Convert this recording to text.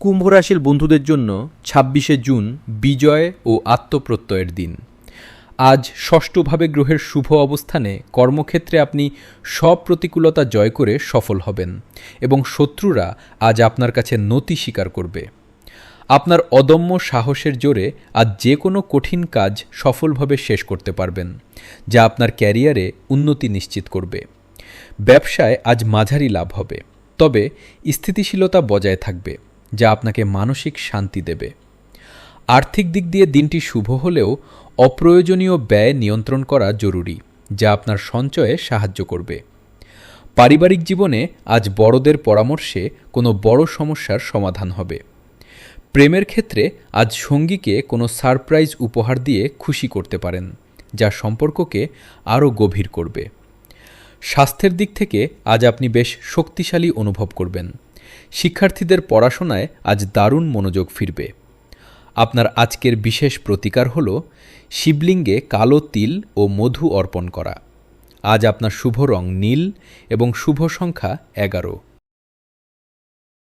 কুম্ভ রাশির বন্ধুদের জন্য ২৬শে জুন বিজয় ও আত্মপ্রত্যয়ের দিন। আজ ষষ্ঠভাবে গ্রহের শুভ অবস্থানে কর্মক্ষেত্রে আপনি সব প্রতিকূলতা জয় করে সফল হবেন এবং শত্রুরা আজ আপনার কাছে নতি স্বীকার করবে। আপনার অদম্য সাহসের জোরে আজ যে কোনো কঠিন কাজ সফলভাবে শেষ করতে পারবেন, যা আপনার ক্যারিয়ারে উন্নতি নিশ্চিত করবে। ব্যবসায় আজ মাঝারি লাভ হবে, তবে স্থিতিশীলতা বজায় থাকবে, যা আপনাকে মানসিক শান্তি দেবে। আর্থিক দিক দিয়ে দিনটি শুভ হলেও অপ্রয়োজনীয় ব্যয় নিয়ন্ত্রণ করা জরুরি, যা আপনার সঞ্চয়ে সাহায্য করবে। পারিবারিক জীবনে আজ বড়দের পরামর্শে কোনো বড় সমস্যার সমাধান হবে। প্রেমের ক্ষেত্রে আজ সঙ্গীকে কোনো সারপ্রাইজ উপহার দিয়ে খুশি করতে পারেন, যা সম্পর্ককে আরও গভীর করবে। স্বাস্থ্যের দিক থেকে আজ আপনি বেশ শক্তিশালী অনুভব করবেন। শিক্ষার্থীদের পড়াশোনায় আজ দারুণ মনোযোগ ফিরবে। আপনার আজকের বিশেষ প্রতিকার হল শিবলিঙ্গে কালো তিল ও মধু অর্পণ করা। আজ আপনার শুভ রং নীল এবং শুভ সংখ্যা 11।